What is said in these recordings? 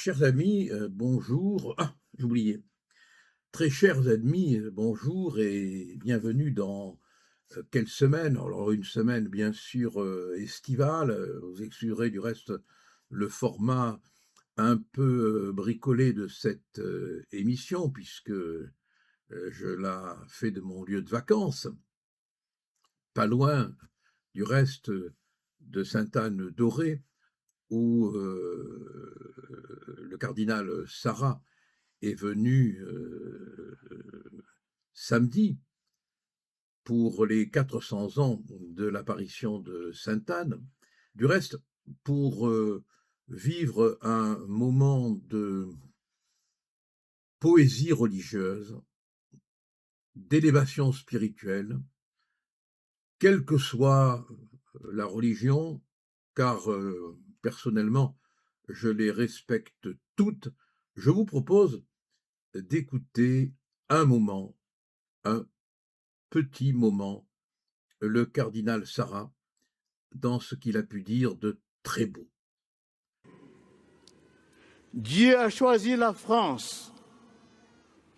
Chers amis, bonjour. Ah, j'oubliais. Très chers amis, bonjour et bienvenue dans, quelle semaine? Alors une semaine bien sûr, estivale, vous excuserez du reste le format un peu, bricolé de cette, émission puisque, je la fais de mon lieu de vacances, pas loin du reste, de Sainte-Anne-d'Auray où, le cardinal Sarrat est venu samedi pour les 400 ans de l'apparition de Sainte Anne. Du reste, pour vivre un moment de poésie religieuse, d'élévation spirituelle, quelle que soit la religion, car personnellement, je les respecte toutes, je vous propose d'écouter un moment, un petit moment, le cardinal Sarrat dans ce qu'il a pu dire de très beau. Dieu a choisi la France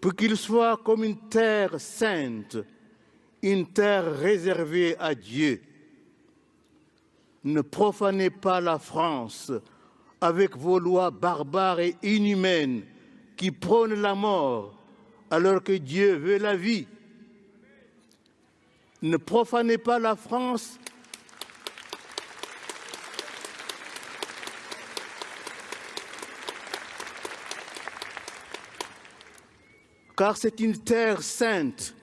pour qu'il soit comme une terre sainte, une terre réservée à Dieu. Ne profanez pas la France avec vos lois barbares et inhumaines qui prônent la mort alors que Dieu veut la vie. Ne profanez pas la France car c'est une terre sainte,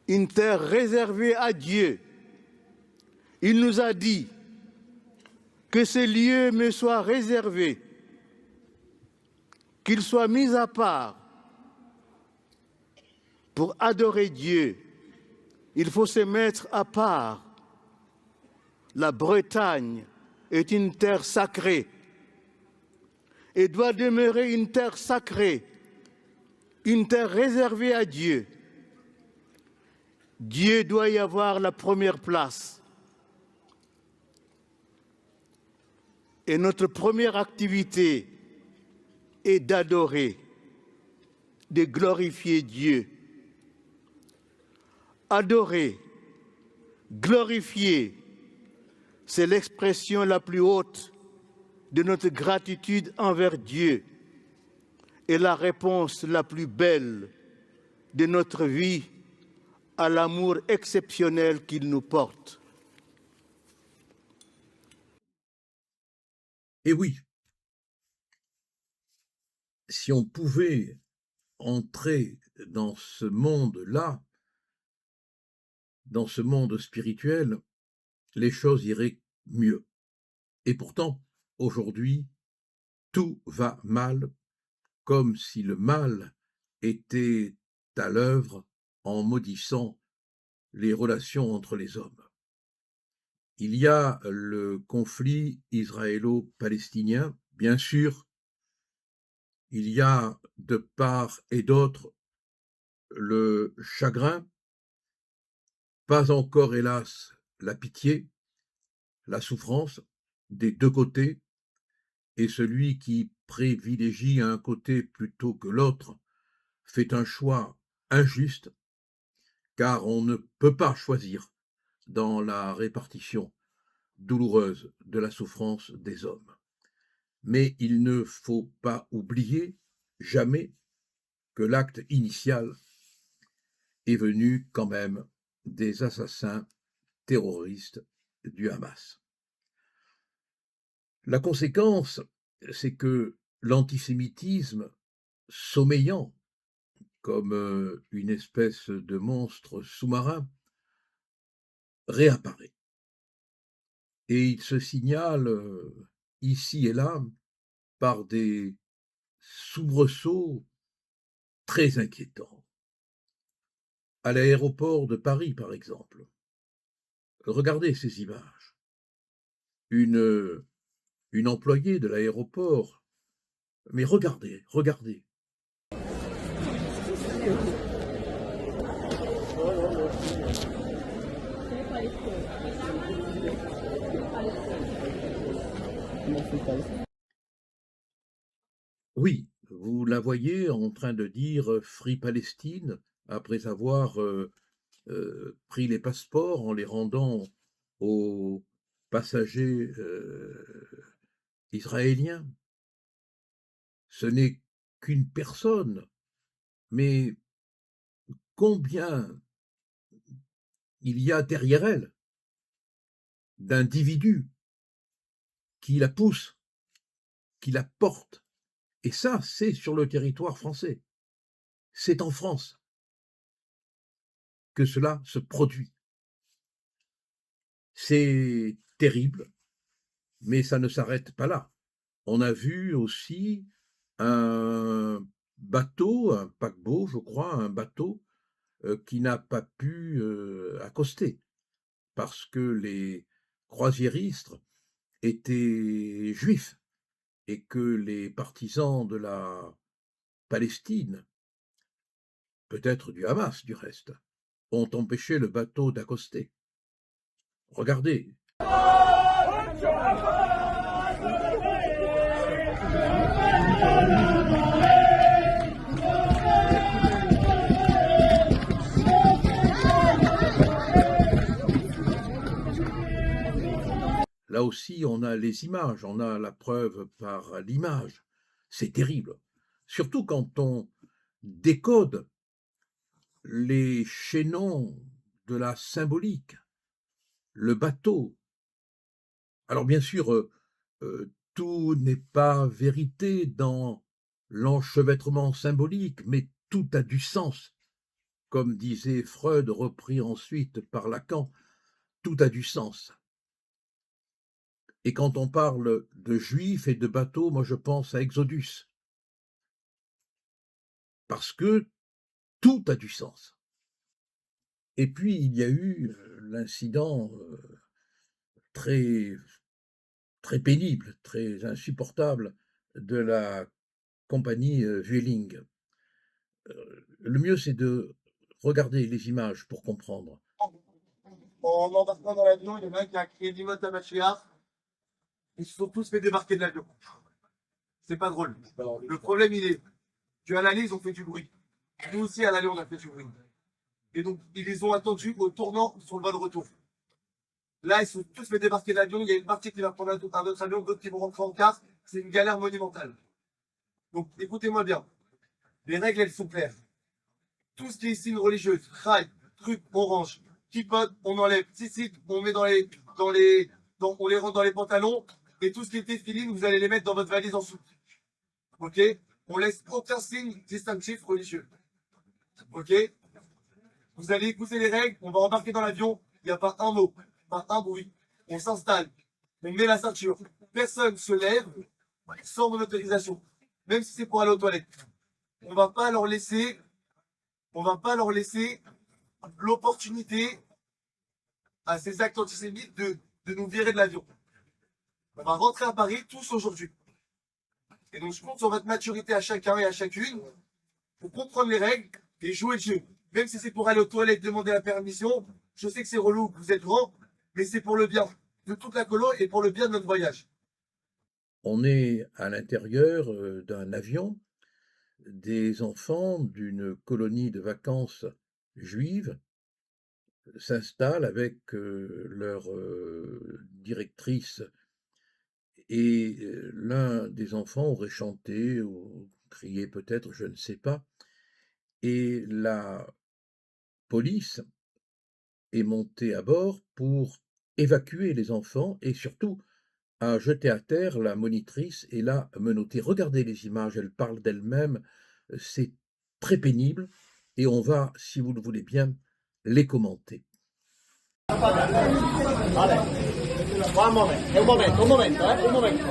une terre réservée à Dieu. Il nous a dit que ce lieu me soit réservé, qu'il soit mis à part pour adorer Dieu. Il faut se mettre à part. La Bretagne est une terre sacrée et doit demeurer une terre sacrée, une terre réservée à Dieu. Dieu doit y avoir la première place. Et notre première activité est d'adorer, de glorifier Dieu. Adorer, glorifier, c'est l'expression la plus haute de notre gratitude envers Dieu et la réponse la plus belle de notre vie à l'amour exceptionnel qu'il nous porte. Et oui, si on pouvait entrer dans ce monde-là, dans ce monde spirituel, les choses iraient mieux. Et pourtant, aujourd'hui, tout va mal, comme si le mal était à l'œuvre en maudissant les relations entre les hommes. Il y a le conflit israélo-palestinien, bien sûr, il y a de part et d'autre le chagrin, pas encore hélas la pitié, la souffrance des deux côtés, et celui qui privilégie un côté plutôt que l'autre fait un choix injuste, car on ne peut pas choisir dans la répartition douloureuse de la souffrance des hommes. Mais il ne faut pas oublier jamais que l'acte initial est venu quand même des assassins terroristes du Hamas. La conséquence, c'est que l'antisémitisme, sommeillant comme une espèce de monstre sous-marin, réapparaît. Et il se signale ici et là par des soubresauts très inquiétants. À l'aéroport de Paris, par exemple, regardez ces images. Une employée de l'aéroport, mais regardez, regardez. Oui, vous la voyez en train de dire, Free Palestine après avoir, pris les passeports en les rendant aux passagers, israéliens. Ce n'est qu'une personne, mais combien il y a derrière elle d'individus qui la poussent, qui la portent, et ça, c'est sur le territoire français. C'est en France que cela se produit. C'est terrible, mais ça ne s'arrête pas là. On a vu aussi un bateau, un paquebot, je crois, un bateau, qui n'a pas pu, accoster parce que les croisiéristes étaient juifs et que les partisans de la Palestine, peut-être du Hamas du reste, ont empêché le bateau d'accoster. Regardez. Là aussi, on a les images, on a la preuve par l'image. C'est terrible. Surtout quand on décode les chaînons de la symbolique, le bateau. Alors bien sûr, tout n'est pas vérité dans l'enchevêtrement symbolique, mais tout a du sens. Comme disait Freud, repris ensuite par Lacan, tout a du sens. Et quand on parle de juifs et de bateaux, moi je pense à Exodus, parce que tout a du sens. Et puis il y a eu l'incident très, très pénible, très insupportable de la compagnie Vueling. Le mieux, c'est de regarder les images pour comprendre. En embarquant dans l'avion, il y en a un qui a crié Limot Mashiach. Ils se sont tous fait débarquer de l'avion. C'est pas drôle. Le problème, il est, tu analyses, on fait du bruit. Nous aussi, à l'aller, on a fait du bruit. Et donc, ils les ont attendus au tournant sur le vol retour. Là, ils se sont tous fait débarquer de l'avion. Il y a une partie qui va prendre un autre avion, d'autres qui vont rentrer en car. C'est une galère monumentale. Donc, écoutez-moi bien. Les règles, elles sont claires. Tout ce qui est signe religieux, rail, truc orange, kipot, on enlève. Tzitzit, on met on les rentre dans les pantalons. Et tout ce qui était filine, vous allez les mettre dans votre valise en dessous. Ok? On laisse aucun signe distinctif religieux. Ok? Vous allez écouter les règles, on va embarquer dans l'avion, il n'y a pas un mot, pas un bruit. On s'installe, on met la ceinture. Personne se lève sans mon autorisation, même si c'est pour aller aux toilettes. On va pas leur laisser, on va pas leur laisser l'opportunité à ces actes antisémites de nous virer de l'avion. On va rentrer à Paris tous aujourd'hui. Et donc, je compte sur votre maturité à chacun et à chacune pour comprendre les règles et jouer le jeu. Même si c'est pour aller aux toilettes, demander la permission, je sais que c'est relou, que vous êtes grand, mais c'est pour le bien de toute la colo et pour le bien de notre voyage. On est à l'intérieur d'un avion, des enfants d'une colonie de vacances juive s'installent avec leur directrice et l'un des enfants aurait chanté ou crié peut-être, je ne sais pas, et la police est montée à bord pour évacuer les enfants et surtout a jeté à terre la monitrice et l'a menottée. Regardez les images, elle parle d'elle-même, c'est très pénible et on va, si vous le voulez bien, les commenter. Vale. Un momento, un momento, un momento, un momento.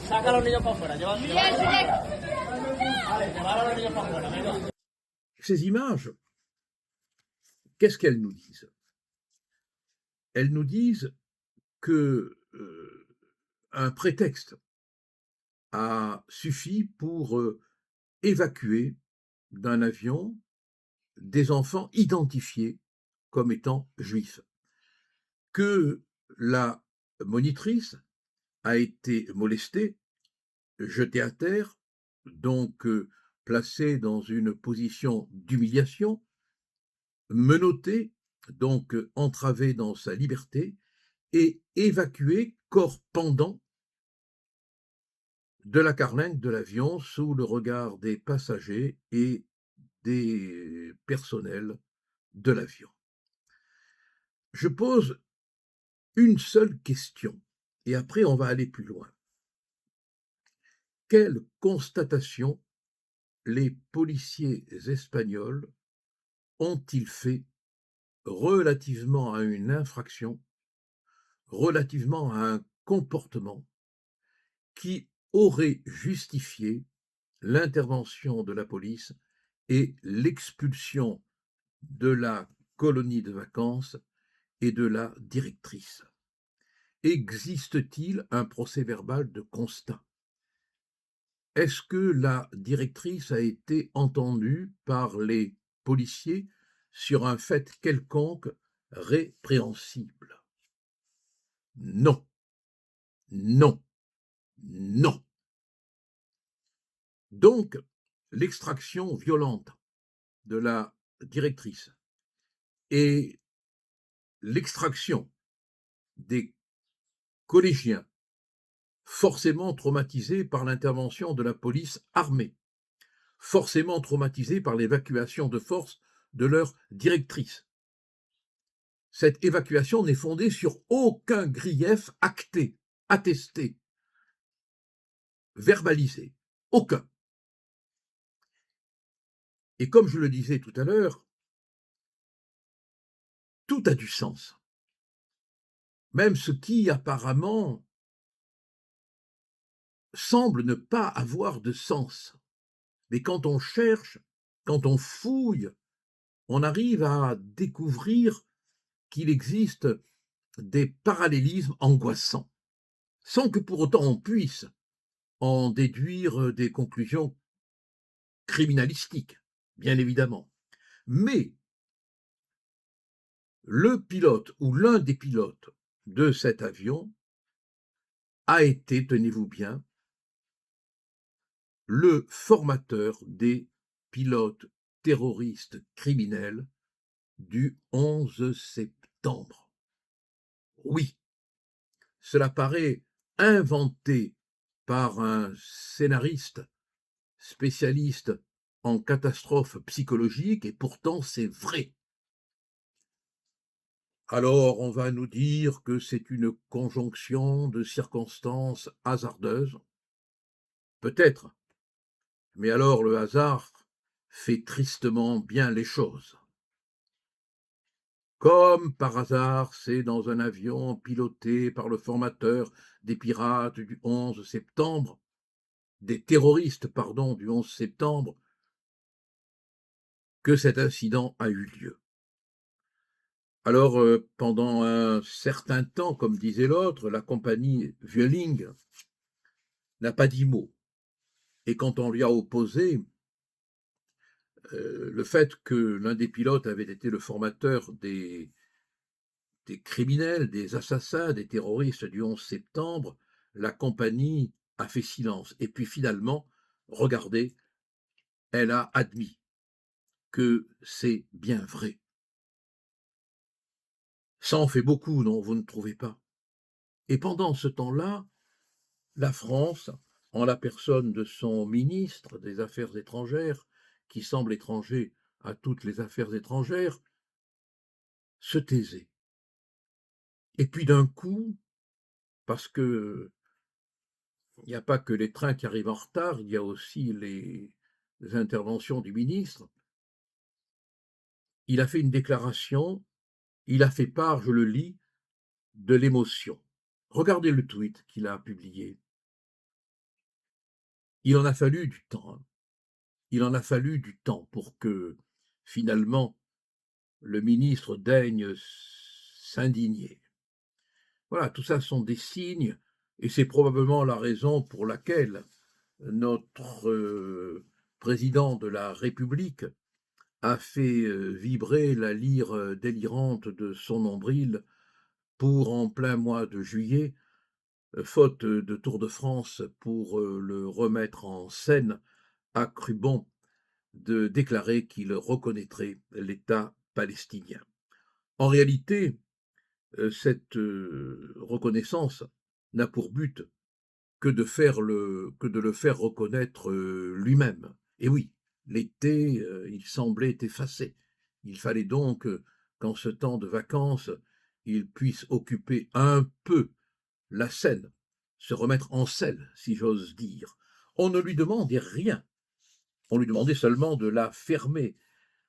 Saca a los niños para afuera, llevar a los niños para afuera, venga. Ces images, qu'est-ce qu'elles nous disent? Elles nous disent que un prétexte a suffi pour évacuer d'un avion des enfants identifiés comme étant juifs. Que la monitrice a été molesté, jeté à terre, donc placé dans une position d'humiliation, menotté, donc entravé dans sa liberté, et évacué, corps pendant, de la carlingue de l'avion sous le regard des passagers et des personnels de l'avion. Je pose une seule question, et après on va aller plus loin. Quelle constatation les policiers espagnols ont-ils fait relativement à une infraction, relativement à un comportement qui aurait justifié l'intervention de la police et l'expulsion de la colonie de vacances et de la directrice? Existe-t-il un procès-verbal de constat? Est-ce que la directrice a été entendue par les policiers sur un fait quelconque répréhensible? Non, non, non. Donc, l'extraction violente de la directrice et l'extraction des collégiens forcément traumatisés par l'intervention de la police armée, forcément traumatisés par l'évacuation de force de leur directrice. Cette évacuation n'est fondée sur aucun grief acté, attesté, verbalisé, aucun. Et comme je le disais tout à l'heure, tout a du sens. Même ce qui apparemment semble ne pas avoir de sens. Mais quand on cherche, quand on fouille, on arrive à découvrir qu'il existe des parallélismes angoissants, sans que pour autant on puisse en déduire des conclusions criminalistiques, bien évidemment. Mais le pilote ou l'un des pilotes de cet avion a été, tenez-vous bien, le formateur des pilotes terroristes criminels du 11 septembre. Oui, cela paraît inventé par un scénariste spécialiste en catastrophes psychologiques, et pourtant c'est vrai. Alors on va nous dire que c'est une conjonction de circonstances hasardeuses. Peut-être, mais alors le hasard fait tristement bien les choses. Comme par hasard, c'est dans un avion piloté par le formateur des pirates du 11 septembre, des terroristes, pardon, du 11 septembre, que cet incident a eu lieu. Alors, pendant un certain temps, comme disait l'autre, la compagnie Vueling n'a pas dit mot. Et quand on lui a opposé le fait que l'un des pilotes avait été le formateur des criminels, des assassins, des terroristes du 11 septembre, la compagnie a fait silence. Et puis finalement, regardez, elle a admis que c'est bien vrai. Ça en fait beaucoup, non, vous ne trouvez pas? Et pendant ce temps-là, la France, en la personne de son ministre des Affaires étrangères, qui semble étranger à toutes les affaires étrangères, se taisait. Et puis d'un coup, parce que il n'y a pas que les trains qui arrivent en retard, il y a aussi les interventions du ministre, il a fait une déclaration, il a fait part, je le lis, de l'émotion. Regardez le tweet qu'il a publié. Il en a fallu du temps. Hein. Il en a fallu du temps pour que, finalement, le ministre daigne s'indigner. Voilà, tout ça sont des signes, et c'est probablement la raison pour laquelle notre président de la République a fait vibrer la lyre délirante de son nombril pour, en plein mois de juillet, faute de Tour de France pour le remettre en scène, a cru bon de déclarer qu'il reconnaîtrait l'État palestinien. En réalité, cette reconnaissance n'a pour but que de le faire reconnaître lui-même. Et oui, l'été, il semblait effacé. Il fallait donc qu'en ce temps de vacances, il puisse occuper un peu la scène, se remettre en selle, si j'ose dire. On ne lui demandait rien. On lui demandait seulement de la fermer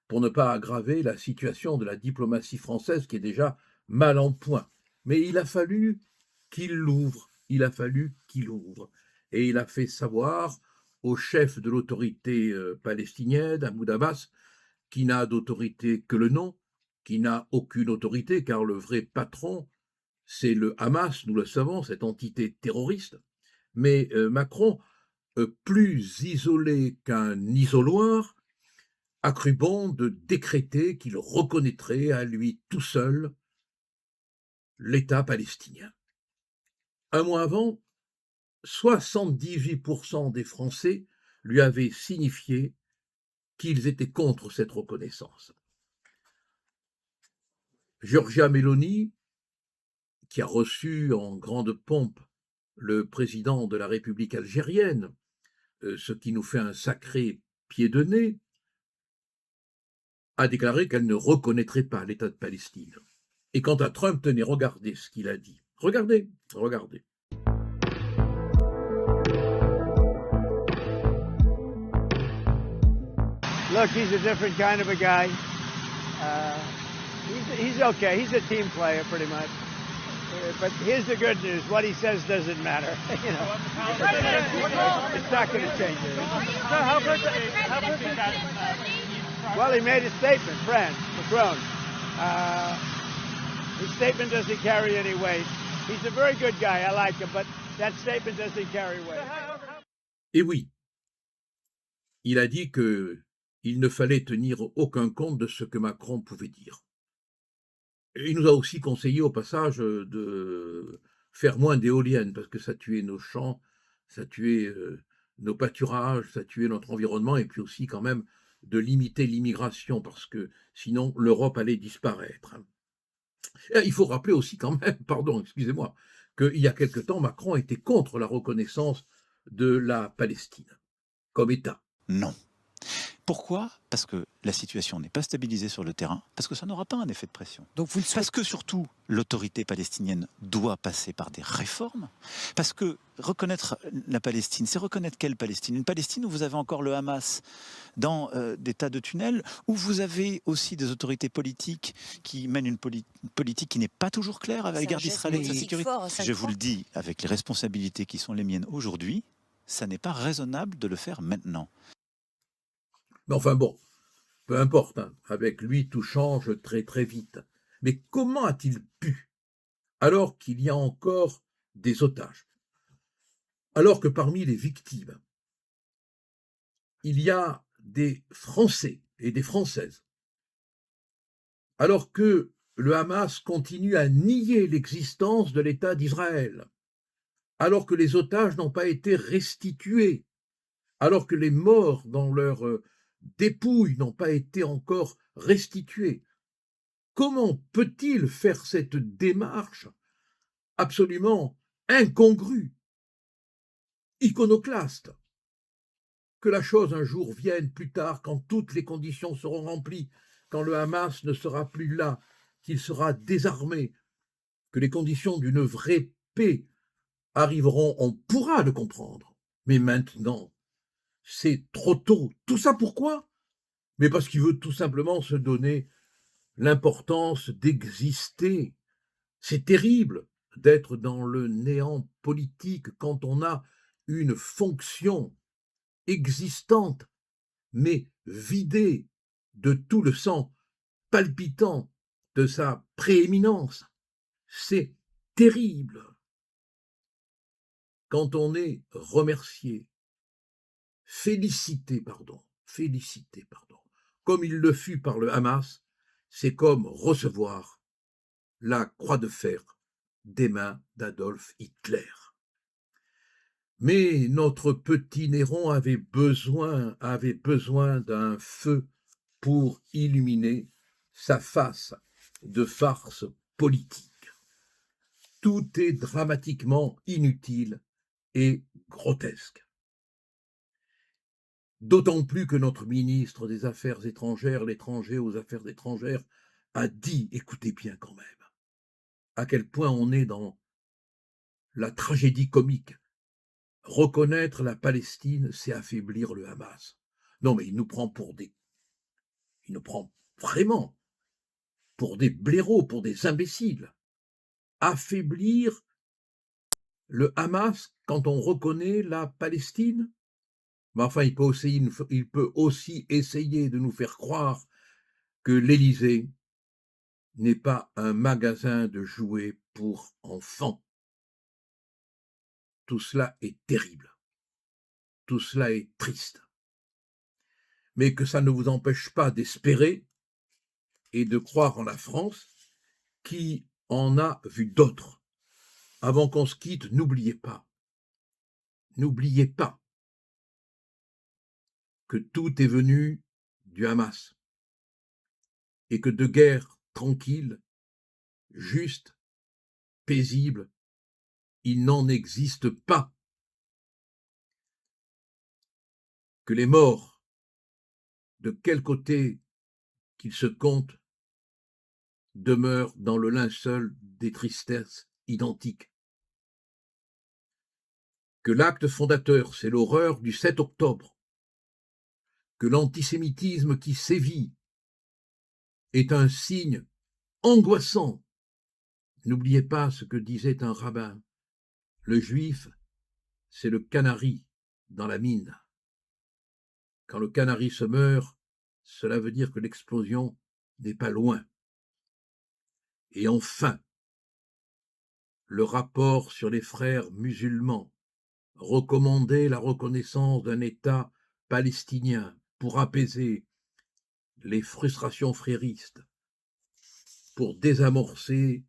pour ne pas aggraver la situation de la diplomatie française qui est déjà mal en point. Mais il a fallu qu'il l'ouvre, il a fallu qu'il ouvre. Et il a fait savoir au chef de l'autorité palestinienne, Mahmoud Abbas, qui n'a d'autorité que le nom, qui n'a aucune autorité, car le vrai patron, c'est le Hamas, nous le savons, cette entité terroriste. Mais Macron, plus isolé qu'un isoloir, a cru bon de décréter qu'il reconnaîtrait à lui tout seul l'État palestinien. Un mois avant, 78% des Français lui avaient signifié qu'ils étaient contre cette reconnaissance. Giorgia Meloni, qui a reçu en grande pompe le président de la République algérienne, ce qui nous fait un sacré pied de nez, a déclaré qu'elle ne reconnaîtrait pas l'État de Palestine. Et quant à Trump, tenez, regardez ce qu'il a dit. Regardez, regardez. Look, he's a different kind of a guy. He's okay. He's a team player, pretty much. But here's the good news: what he says doesn't matter. You know, it's not going to change it. So how about that? Well, he made a statement, France, Macron. His statement doesn't carry any weight. He's a very good guy. I like him, but that statement doesn't carry weight. Et oui, il a dit qu'il ne fallait tenir aucun compte de ce que Macron pouvait dire. Et il nous a aussi conseillé au passage de faire moins d'éoliennes, parce que ça tuait nos champs, ça tuait nos pâturages, ça tuait notre environnement, et puis aussi quand même de limiter l'immigration, parce que sinon l'Europe allait disparaître. Et il faut rappeler aussi quand même, pardon, excusez-moi, qu'il y a quelque temps, Macron était contre la reconnaissance de la Palestine comme État. Non. Pourquoi? Parce que la situation n'est pas stabilisée sur le terrain, parce que ça n'aura pas un effet de pression. Donc vous le Parce que surtout, l'autorité palestinienne doit passer par des réformes, parce que reconnaître la Palestine, c'est reconnaître quelle Palestine? Une Palestine où vous avez encore le Hamas dans des tas de tunnels, où vous avez aussi des autorités politiques qui mènent une politique qui n'est pas toujours claire à l'égard d'Israël et de sa sécurité. Je vous le dis, avec les responsabilités qui sont les miennes aujourd'hui, ça n'est pas raisonnable de le faire maintenant. Mais enfin bon, peu importe, hein, avec lui tout change très très vite. Mais comment a-t-il pu, alors qu'il y a encore des otages, alors que parmi les victimes, il y a des Français et des Françaises, alors que le Hamas continue à nier l'existence de l'État d'Israël, alors que les otages n'ont pas été restitués, alors que les morts dans leur dépouilles n'ont pas été encore restitués. Comment peut-il faire cette démarche absolument incongrue, iconoclaste, que la chose un jour vienne plus tard, quand toutes les conditions seront remplies, quand le Hamas ne sera plus là, qu'il sera désarmé, que les conditions d'une vraie paix arriveront, on pourra le comprendre. Mais maintenant, c'est trop tôt. Tout ça pourquoi? Mais parce qu'il veut tout simplement se donner l'importance d'exister. C'est terrible d'être dans le néant politique quand on a une fonction existante, mais vidée de tout le sang palpitant de sa prééminence. C'est terrible. Quand on est remercié, félicité, comme il le fut par le Hamas, c'est comme recevoir la croix de fer des mains d'Adolf Hitler. Mais notre petit Néron avait besoin d'un feu pour illuminer sa face de farce politique. Tout est dramatiquement inutile et grotesque. D'autant plus que notre ministre des Affaires étrangères, l'étranger aux Affaires étrangères, a dit, écoutez bien quand même, à quel point on est dans la tragédie comique. Reconnaître la Palestine, c'est affaiblir le Hamas. Non, mais il nous prend vraiment pour des blaireaux, pour des imbéciles. Affaiblir le Hamas quand on reconnaît la Palestine? Mais enfin, il peut aussi essayer de nous faire croire que l'Élysée n'est pas un magasin de jouets pour enfants. Tout cela est terrible. Tout cela est triste. Mais que ça ne vous empêche pas d'espérer et de croire en la France qui en a vu d'autres. Avant qu'on se quitte, n'oubliez pas que tout est venu du Hamas et que de guerre tranquille, juste, paisible, il n'en existe pas. Que les morts, de quel côté qu'ils se comptent, demeurent dans le linceul des tristesses identiques. Que l'acte fondateur, c'est l'horreur du 7 octobre. Que l'antisémitisme qui sévit est un signe angoissant. N'oubliez pas ce que disait un rabbin. Le juif, c'est le canari dans la mine. Quand le canari se meurt, cela veut dire que l'explosion n'est pas loin. Et enfin, le rapport sur les frères musulmans recommandait la reconnaissance d'un État palestinien pour apaiser les frustrations fréristes, pour désamorcer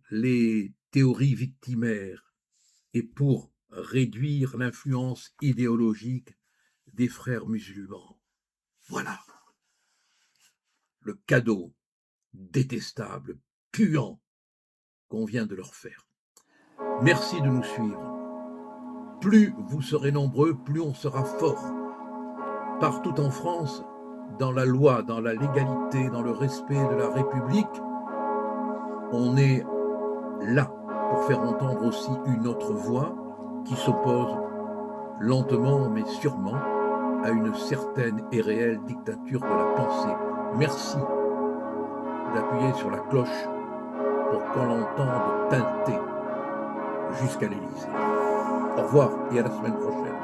les théories victimaires et pour réduire l'influence idéologique des frères musulmans. Voilà le cadeau détestable, puant qu'on vient de leur faire. Merci de nous suivre. Plus vous serez nombreux, plus on sera fort. Partout en France, dans la loi, dans la légalité, dans le respect de la République, on est là pour faire entendre aussi une autre voix qui s'oppose lentement mais sûrement à une certaine et réelle dictature de la pensée. Merci d'appuyer sur la cloche pour qu'on l'entende teinter jusqu'à l'Élysée. Au revoir et à la semaine prochaine.